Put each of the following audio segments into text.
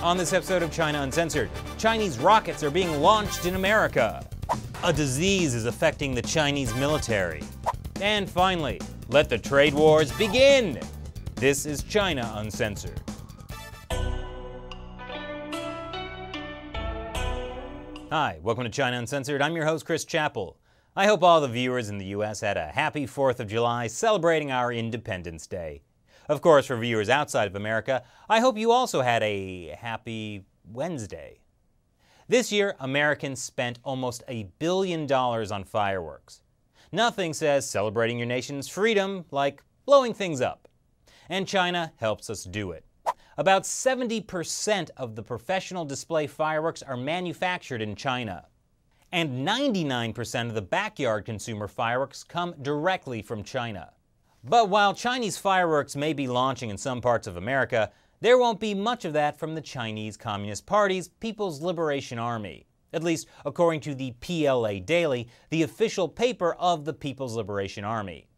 On this episode of China Uncensored, Chinese rockets are being launched in America. A disease is affecting the Chinese military. And finally, let the trade wars begin! This is China Uncensored. Hi, welcome to China Uncensored. I'm your host, Chris Chappell. I hope all the viewers in the U.S. had a happy 4th of July celebrating our Independence Day. Of course, for viewers outside of America, I hope you also had a happy Wednesday. This year, Americans spent almost $1 billion on fireworks. Nothing says celebrating your nation's freedom like blowing things up. And China helps us do it. About 70% of the professional display fireworks are manufactured in China. And 99% of the backyard consumer fireworks come directly from China. But while Chinese fireworks may be launching in some parts of America, there won't be much of that from the Chinese Communist Party's People's Liberation Army. At least according to the PLA Daily, the official paper of the People's Liberation Army.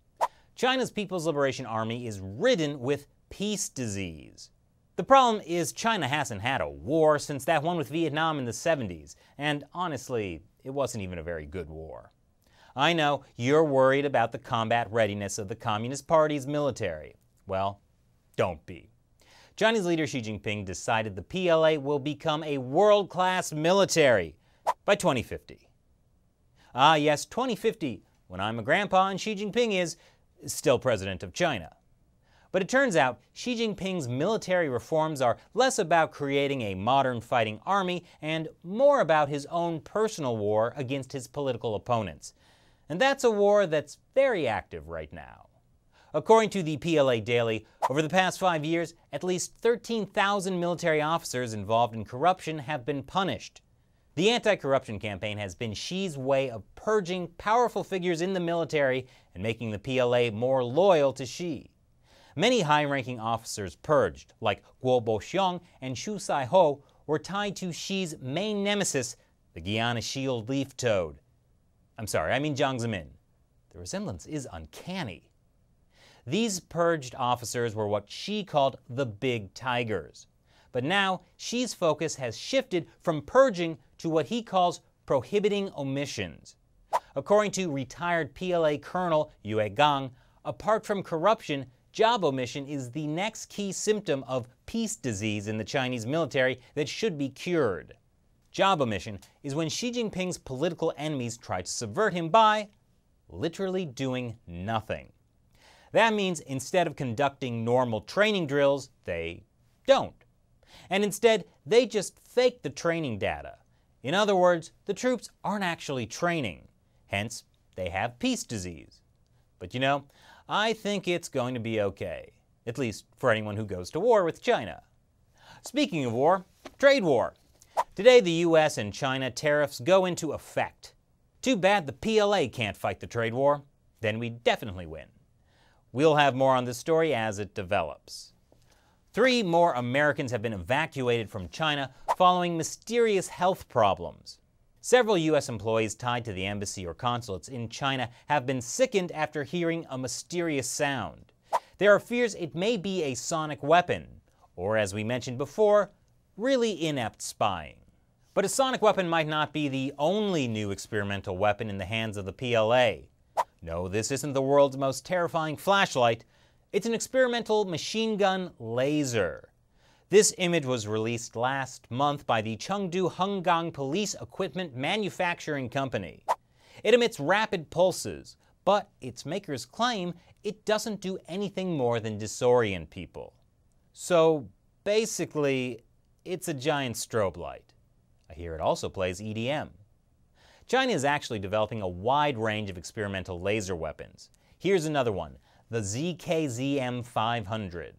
China's People's Liberation Army is ridden with peace disease. The problem is China hasn't had a war since that one with Vietnam in the 70s, and honestly, it wasn't even a very good war. I know you're worried about the combat readiness of the Communist Party's military. Well, don't be. Chinese leader Xi Jinping decided the PLA will become a world-class military by 2050. Ah yes, 2050, when I'm a grandpa and Xi Jinping is still president of China. But it turns out Xi Jinping's military reforms are less about creating a modern fighting army and more about his own personal war against his political opponents. And that's a war that's very active right now. According to the PLA Daily, over the past 5 years, at least 13,000 military officers involved in corruption have been punished. The anti-corruption campaign has been Xi's way of purging powerful figures in the military and making the PLA more loyal to Xi. Many high-ranking officers purged, like Guo Boxiong and Xu Saiho, were tied to Xi's main nemesis, the Guiana shield leaf toad. I'm sorry, I mean Jiang Zemin. The resemblance is uncanny. These purged officers were what Xi called the big tigers. But now, Xi's focus has shifted from purging to what he calls prohibiting omissions. According to retired PLA Colonel Yue Gang, apart from corruption, job omission is the next key symptom of peace disease in the Chinese military that should be cured. Job omission is when Xi Jinping's political enemies try to subvert him by literally doing nothing. That means instead of conducting normal training drills, they don't. And instead, they just fake the training data. In other words, the troops aren't actually training. Hence, they have peace disease. But you know, I think it's going to be okay. At least for anyone who goes to war with China. Speaking of war, trade war. Today, the US and China tariffs go into effect. Too bad the PLA can't fight the trade war. Then we definitely win. We'll have more on this story as it develops. 3 more Americans have been evacuated from China following mysterious health problems. Several U.S. employees tied to the embassy or consulates in China have been sickened after hearing a mysterious sound. There are fears it may be a sonic weapon, or as we mentioned before, really inept spying. But a sonic weapon might not be the only new experimental weapon in the hands of the PLA. No, this isn't the world's most terrifying flashlight. It's an experimental machine gun laser. This image was released last month by the Chengdu Henggang Police Equipment Manufacturing Company. It emits rapid pulses, but its makers claim it doesn't do anything more than disorient people. So basically, it's a giant strobe light. I hear it also plays EDM. China is actually developing a wide range of experimental laser weapons. Here's another one, the ZKZM500.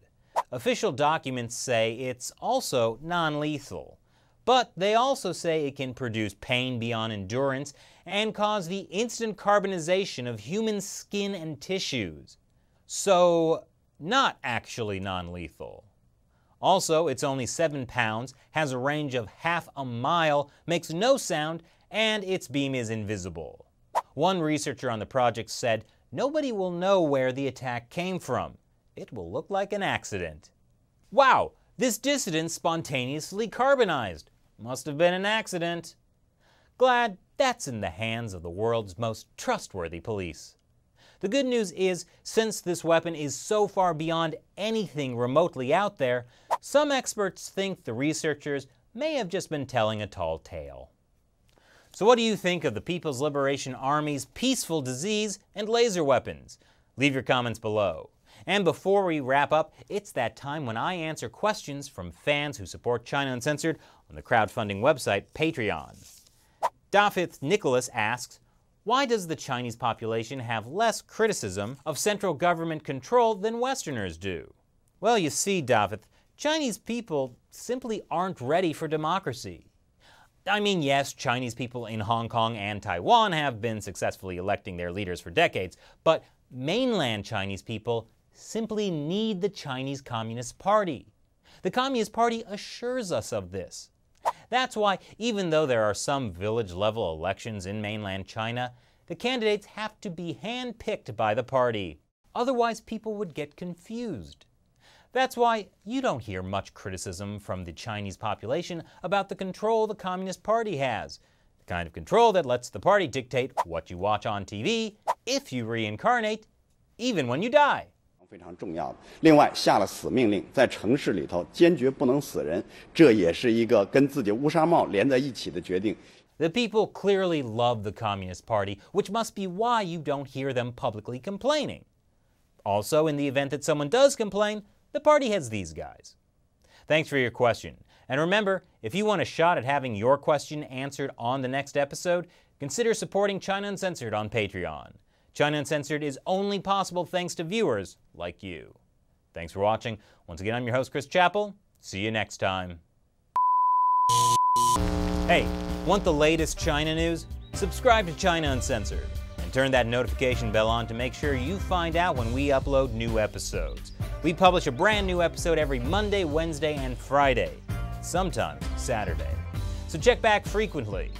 Official documents say it's also non-lethal, but they also say it can produce pain beyond endurance and cause the instant carbonization of human skin and tissues. So, not actually non-lethal. Also, it's only 7 pounds, has a range of half a mile, makes no sound, and its beam is invisible. One researcher on the project said, "Nobody will know where the attack came from. It will look like an accident." Wow, This dissident spontaneously carbonized. Must have been an accident. Glad that's in the hands of the world's most trustworthy police. The good news is, since this weapon is so far beyond anything remotely out there, some experts think the researchers may have just been telling a tall tale. So what do you think of the People's Liberation Army's peaceful disease and laser weapons? Leave your comments below. And before we wrap up, it's that time when I answer questions from fans who support China Uncensored on the crowdfunding website Patreon. Dafith Nicholas asks, why does the Chinese population have less criticism of central government control than Westerners do? Well, you see, Dafith, Chinese people simply aren't ready for democracy. I mean, yes, Chinese people in Hong Kong and Taiwan have been successfully electing their leaders for decades, but mainland Chinese people simply need the Chinese Communist Party. The Communist Party assures us of this. That's why, even though there are some village-level elections in mainland China, the candidates have to be hand-picked by the party. Otherwise, people would get confused. That's why you don't hear much criticism from the Chinese population about the control the Communist Party has. The kind of control that lets the party dictate what you watch on TV, if you reincarnate, even when you die. 非常重要的。另外，下了死命令，在城市里头坚决不能死人，这也是一个跟自己乌纱帽连在一起的决定。The people clearly love the Communist Party, which must be why you don't hear them publicly complaining. Also, in the event that someone does complain, the party has these guys. Thanks for your question. And remember, if you want a shot at having your question answered on the next episode, consider supporting China Uncensored on Patreon. China Uncensored is only possible thanks to viewers like you. Thanks for watching. Once again, I'm your host, Chris Chappell. See you next time. Hey, want the latest China news? Subscribe to China Uncensored and turn that notification bell on to make sure you find out when we upload new episodes. We publish a brand new episode every Monday, Wednesday, and Friday, sometimes Saturday. So check back frequently.